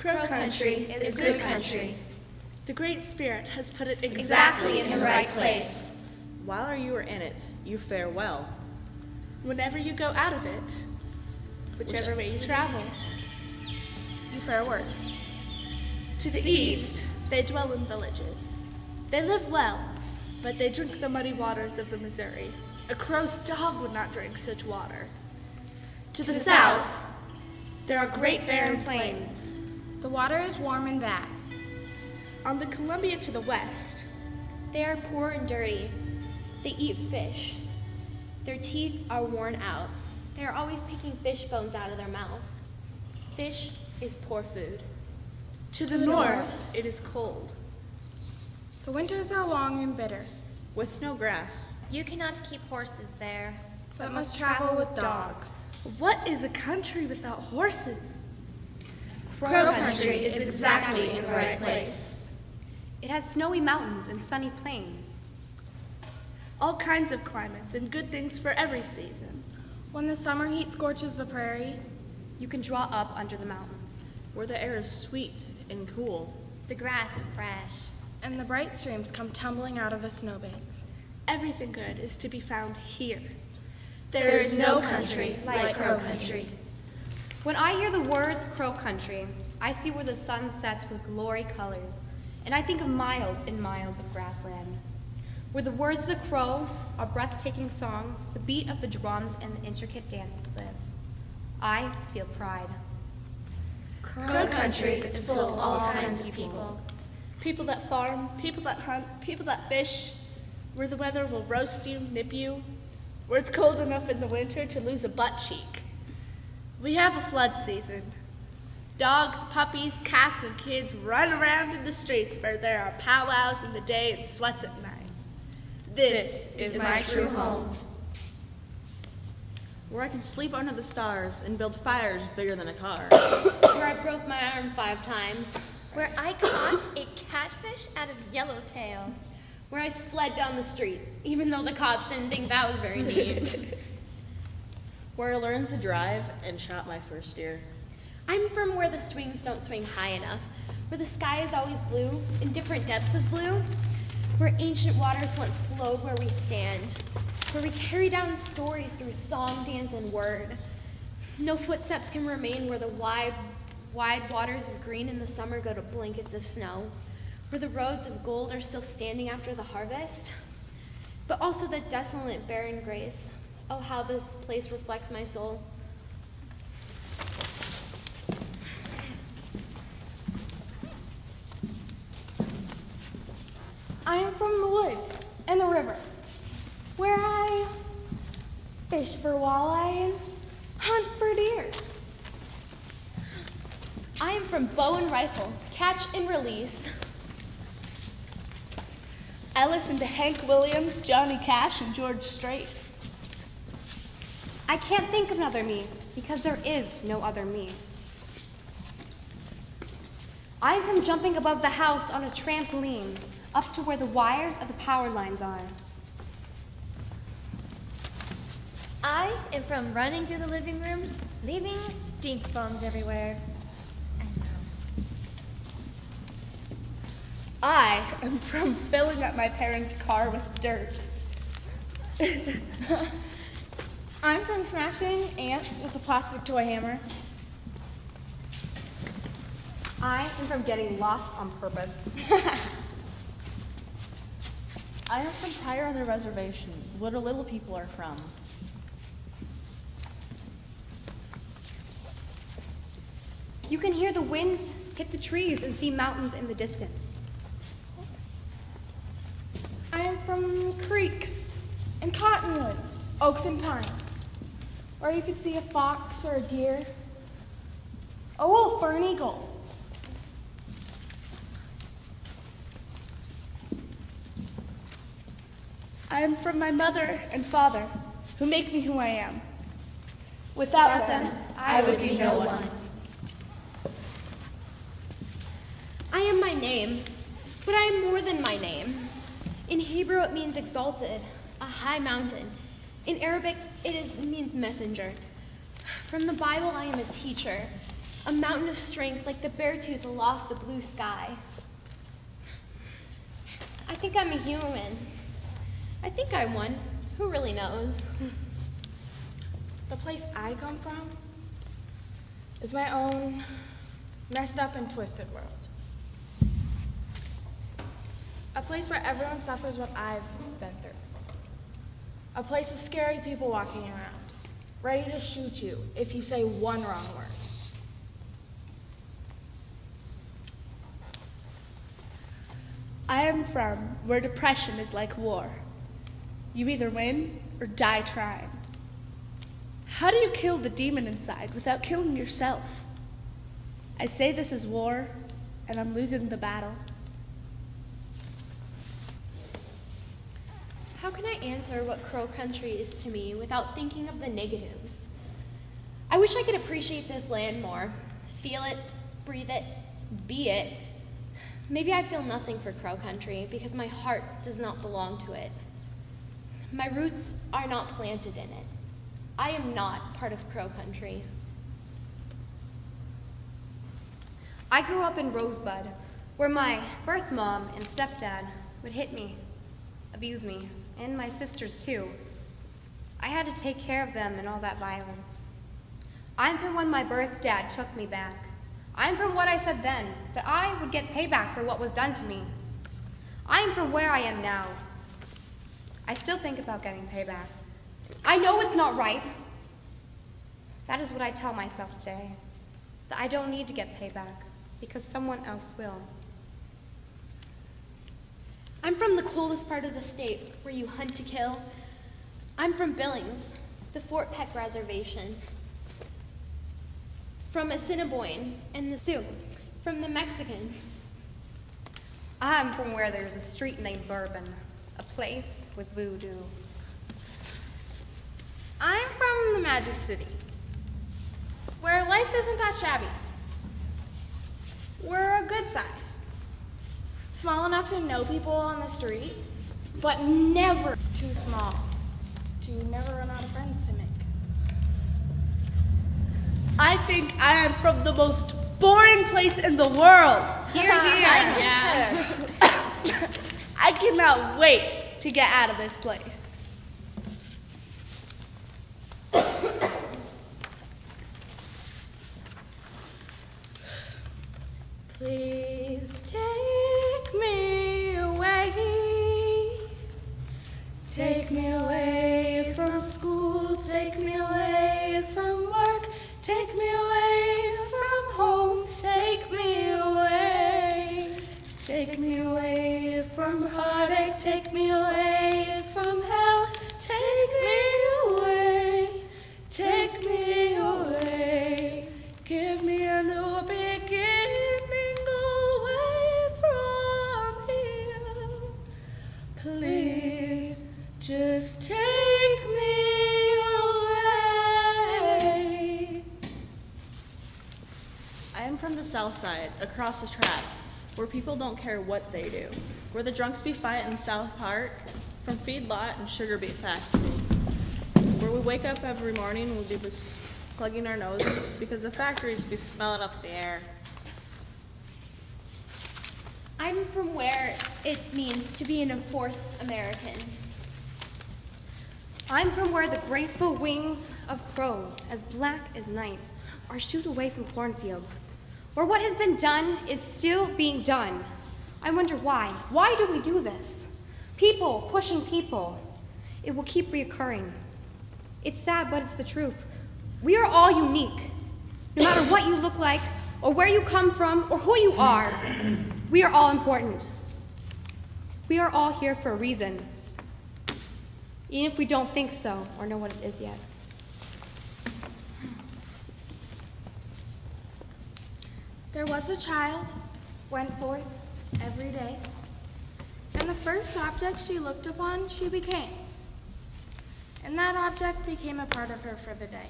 Crow country is good country. The Great Spirit has put it Exactly in the right place. While you are in it, you fare well. Whenever you go out of it, whichever way you travel, You fare worse. to the east, they dwell in villages. They live well, but they drink the muddy waters of the Missouri. A crow's dog would not drink such water. To the south, there are great barren plains. The water is warm and bad. On the Columbia to the west, They are poor and dirty. They eat fish. Their teeth are worn out. They are always picking fish bones out of their mouth. Fish is poor food. to the north, it is cold. The winters are long and bitter, With no grass. You cannot keep horses there. but must travel with dogs. What is a country without horses? Crow country is exactly in the right place. It has snowy mountains and sunny plains. All kinds of climates and good things for every season. When the summer heat scorches the prairie, You can draw up under the mountains. Where the air is sweet and cool. The grass fresh. and the bright streams come tumbling out of the snowbanks. Everything good is to be found here. There is no country like Crow country. When I hear the words Crow country, I see where the sun sets with glory colors, and I think of miles and miles of grassland. Where the words of the crow are breathtaking songs, the beat of the drums and the intricate dances live. I feel pride. Crow country is full of all kinds of people. People that farm, people that hunt, people that fish, where the weather will roast you, nip you, where it's cold enough in the winter to lose a butt cheek. We have a flood season. Dogs, puppies, cats, and kids run around in the streets where there are powwows in the day and sweats at night. This is my true home. Where I can sleep under the stars and build fires bigger than a car. Where I broke my arm 5 times. Where I caught a catfish out of Yellowtail. Where I sled down the street, even though the cops didn't think that was very neat. Where I learned to drive and shot my first deer. I'm from where the swings don't swing high enough, where the sky is always blue, in different depths of blue, where ancient waters once flowed where we stand, where we carry down stories through song, dance, and word. No footsteps can remain where the wide waters of green in the summer go to blankets of snow, where the roads of gold are still standing after the harvest, but also the desolate, barren grace. Oh, how this place reflects my soul. I am from the woods and the river, where I fish for walleye and hunt for deer. I am from bow and rifle, catch and release. I listen to Hank Williams, Johnny Cash, and George Strait. I can't think of another me, because there is no other me. I am from jumping above the house on a trampoline, up to where the wires of the power lines are. I am from running through the living room, leaving stink bombs everywhere. I am from filling up my parents' car with dirt. I'm from smashing ants with a plastic toy hammer. I am from getting lost on purpose. I am from Tyre on the reservation, where the little people are from. You can hear the wind hit the trees and see mountains in the distance. I am from creeks and cottonwoods, oaks and pines, where you could see a fox or a deer, a wolf or an eagle. I am from my mother and father, who make me who I am. Without them, I would be no one. I am my name, but I am more than my name. In Hebrew, it means exalted, a high mountain. In Arabic, it means messenger. From the Bible, I am a teacher. A mountain of strength like the bear tooth aloft the blue sky. I think I'm a human. I think I'm one. Who really knows? The place I come from is my own messed up and twisted world. A place where everyone suffers what I've been through. A place of scary people walking around, ready to shoot you if you say one wrong word. I am from where depression is like war. You either win or die trying. How do you kill the demon inside without killing yourself? I say this is war, and I'm losing the battle. How can I answer what Crow Country is to me without thinking of the negatives? I wish I could appreciate this land more. Feel it, breathe it, be it. Maybe I feel nothing for Crow Country because my heart does not belong to it. My roots are not planted in it. I am not part of Crow Country. I grew up in Rosebud, where my birth mom and stepdad would hit me, abuse me, and my sisters too. I had to take care of them and all that violence. I'm from when my birth dad took me back. I'm from what I said then, that I would get payback for what was done to me. I'm from where I am now. I still think about getting payback. I know it's not right. That is what I tell myself today, that I don't need to get payback because someone else will. I'm from the coldest part of the state where you hunt to kill. I'm from Billings, the Fort Peck Reservation. From Assiniboine and the Sioux. From the Mexican. I'm from where there's a street named Bourbon, a place with voodoo. I'm from the Magic City, where life isn't that shabby. We're a good size. Small enough to know people on the street, but never too small to never run out of friends to make. I think I am from the most boring place in the world. Here, here. I cannot wait to get out of this place. Please take me away. Take me away from school. Take me away from work. Take me away from home. Take me away. Take me away from heartache. Take me away from hell. Take me away. Take me away. Give me a new beginning away from here. Please just take me away. I am from the south side, across the tracks, where people don't care what they do, where the drunks be fighting in South Park, from feedlot and sugar beet factory, where we wake up every morning and we'll be just plugging our noses because the factories be smelling up the air. I'm from where it means to be an enforced American. I'm from where the graceful wings of crows, as black as night, are shooed away from cornfields, where what has been done is still being done. I wonder why. Why do we do this? People pushing people. It will keep reoccurring. It's sad, but it's the truth. We are all unique. No matter what you look like, or where you come from, or who you are, we are all important. We are all here for a reason, even if we don't think so or know what it is yet. There was a child, went forth every day, and the first object she looked upon, she became. And that object became a part of her for the day,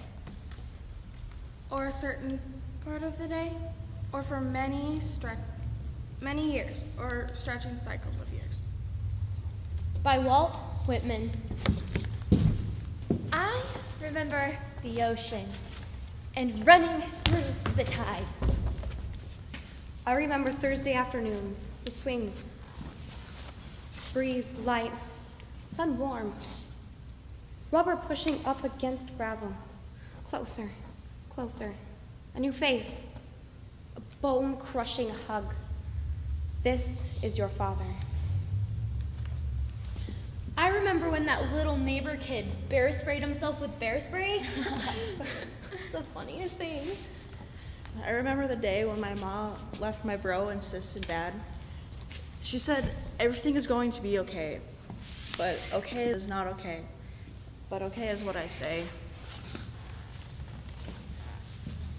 or a certain part of the day, or for many years, or stretching cycles of years. By Walt Whitman. I remember the ocean. and running through the tide. I remember Thursday afternoons, the swings, breeze light, sun warm, rubber pushing up against gravel, closer, closer, a new face, a bone-crushing hug. This is your father. I remember when that little neighbor kid bear sprayed himself with bear spray. The funniest thing. I remember the day when my mom left my bro and sis and dad. She said, everything is going to be okay, but okay is not okay. But okay is what I say.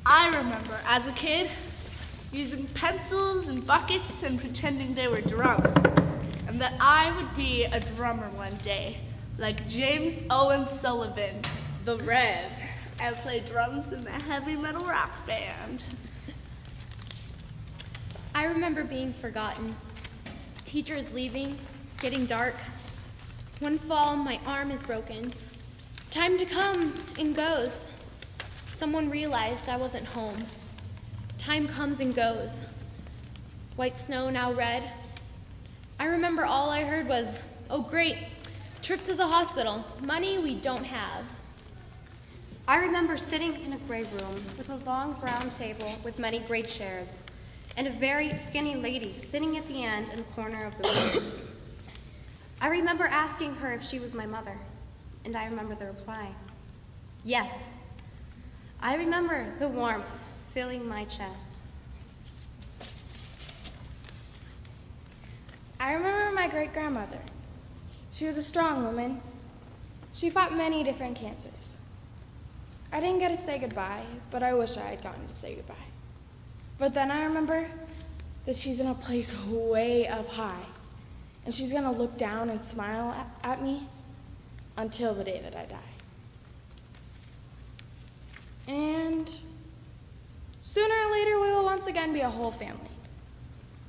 I remember as a kid using pencils and buckets and pretending they were drums, and that I would be a drummer one day, like James Owen Sullivan, the Rev, and play drums in a heavy metal rock band. I remember being forgotten. Teachers leaving, getting dark. One fall, my arm is broken. Time to come and goes. Someone realized I wasn't home. Time comes and goes. White snow now red. I remember all I heard was, oh great, trip to the hospital, money we don't have. I remember sitting in a gray room with a long brown table with many gray chairs, and a very skinny lady sitting at the end in the corner of the room. I remember asking her if she was my mother, and I remember the reply, yes. I remember the warmth filling my chest. I remember my great-grandmother. She was a strong woman. She fought many different cancers. I didn't get to say goodbye, but I wish I had gotten to say goodbye. But then I remember that she's in a place way up high, and she's gonna look down and smile at me until the day that I die. And sooner or later, we will once again be a whole family.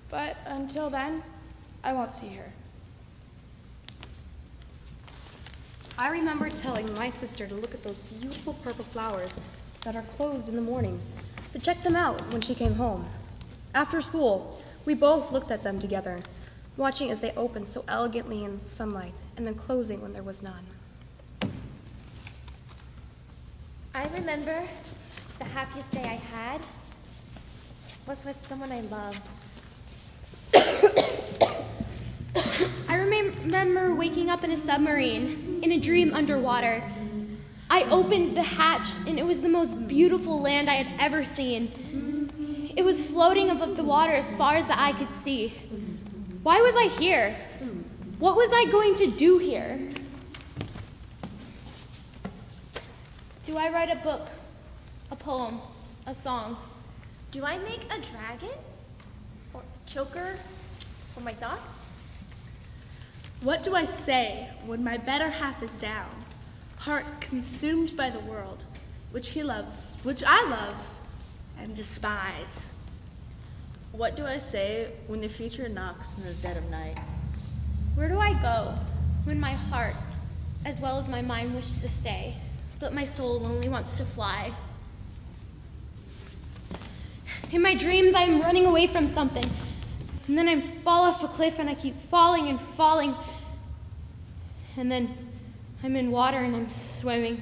But until then, I won't see her. I remember telling my sister to look at those beautiful purple flowers that are closed in the morning, to check them out when she came home. After school, we both looked at them together, watching as they opened so elegantly in sunlight and then closing when there was none. I remember the happiest day I had was with someone I loved. I remember waking up in a submarine, in a dream underwater. I opened the hatch, and it was the most beautiful land I had ever seen. It was floating above the water as far as the eye could see. Why was I here? What was I going to do here? Do I write a book, a poem, a song? Do I make a dragon? Or a choker? For my thoughts? What do I say when my better half is down, heart consumed by the world, which he loves, which I love and despise? What do I say when the future knocks in the dead of night? Where do I go when my heart, as well as my mind, wish to stay, but my soul only wants to fly? In my dreams, I am running away from something, and then I fall off a cliff and I keep falling and falling, and then I'm in water and I'm swimming,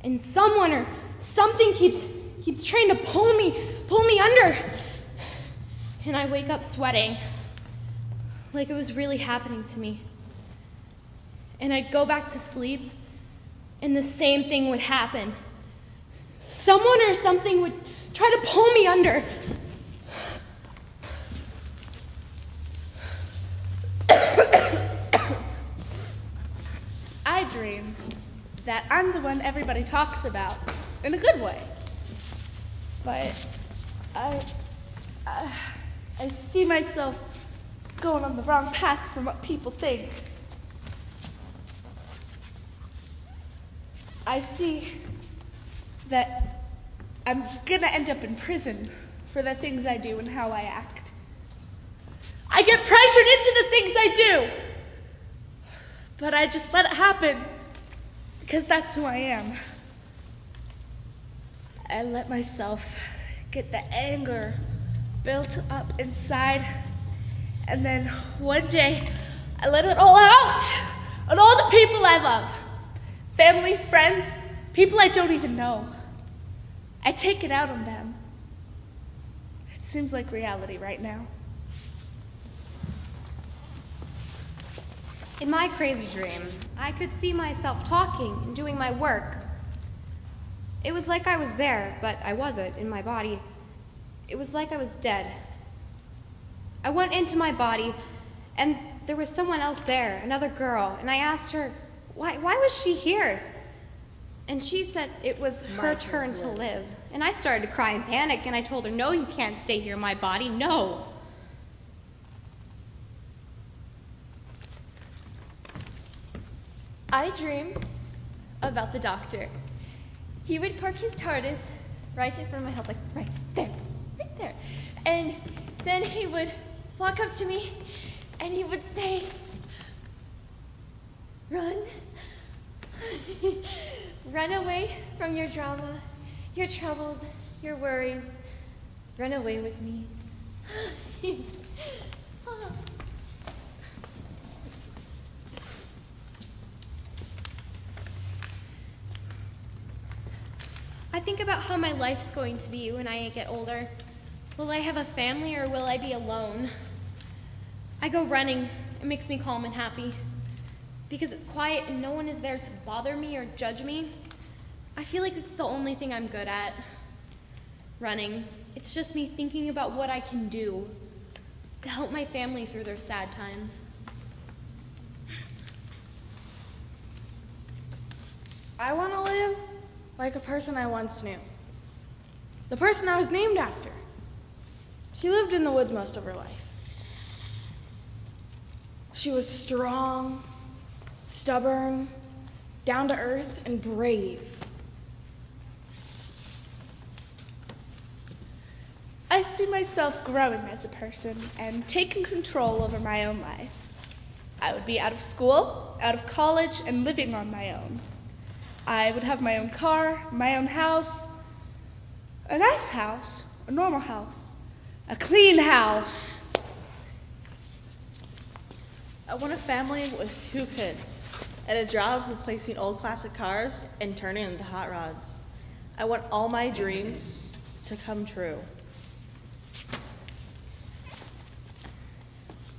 and someone or something keeps trying to pull me under, and I wake up sweating, like it was really happening to me. And I'd go back to sleep, and the same thing would happen. Someone or something would try to pull me under. I dream that I'm the one everybody talks about, in a good way. But I see myself going on the wrong path from what people think. I see that I'm gonna end up in prison for the things I do and how I act. I get pressured into the things I do, but I just let it happen because that's who I am. I let myself get the anger built up inside, and then one day I let it all out on all the people I love. Family, friends, people I don't even know. I take it out on them. It seems like reality right now. In my crazy dream, I could see myself talking and doing my work. It was like I was there, but I wasn't in my body. It was like I was dead. I went into my body, and there was someone else there, another girl, and I asked her, why was she here? And she said it was her turn to live. And I started to cry and panic, and I told her, no, you can't stay here in my body, no. I dream about the doctor. He would park his TARDIS right in front of my house, like right there. And then he would walk up to me and he would say, run. Run away from your drama, your troubles, your worries. Run away with me. I think about how my life's going to be when I get older. Will I have a family or will I be alone? I go running. It makes me calm and happy. Because it's quiet and no one is there to bother me or judge me. I feel like it's the only thing I'm good at. Running. It's just me thinking about what I can do to help my family through their sad times. I want to live like a person I once knew. The person I was named after. She lived in the woods most of her life. She was strong, stubborn, down to earth, and brave. I see myself growing as a person and taking control over my own life. I would be out of school, out of college, and living on my own. I would have my own car, my own house, a nice house, a normal house, a clean house. I want a family with 2 kids and a job replacing old classic cars and turning into hot rods. I want all my dreams to come true.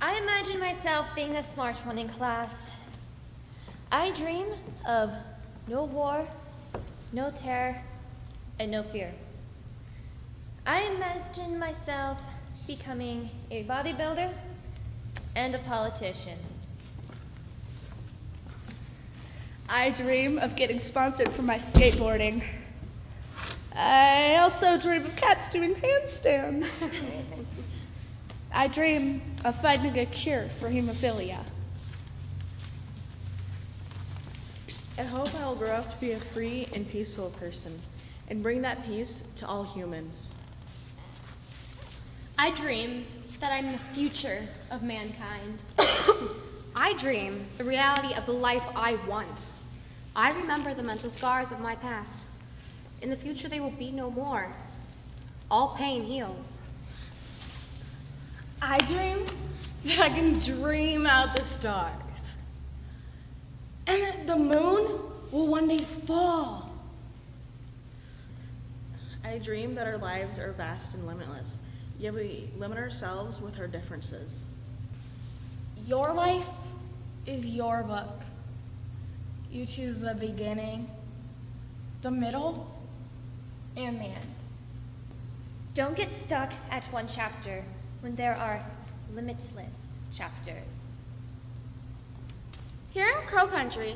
I imagine myself being a smart one in class. I dream of no war, no terror, and no fear. I imagine myself becoming a bodybuilder and a politician. I dream of getting sponsored for my skateboarding. I also dream of cats doing handstands. I dream of finding a cure for hemophilia. I hope I will grow up to be a free and peaceful person and bring that peace to all humans. I dream that I'm the future of mankind. I dream the reality of the life I want. I remember the mental scars of my past. In the future, they will be no more. All pain heals. I dream that I can dream out the stars. And that the moon will one day fall. I dream that our lives are vast and limitless, yet we limit ourselves with our differences. Your life is your book. You choose the beginning, the middle, and the end. Don't get stuck at one chapter when there are limitless chapters. Here in Crow Country,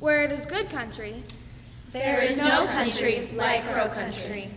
where it is good country, There is no country like Crow Country.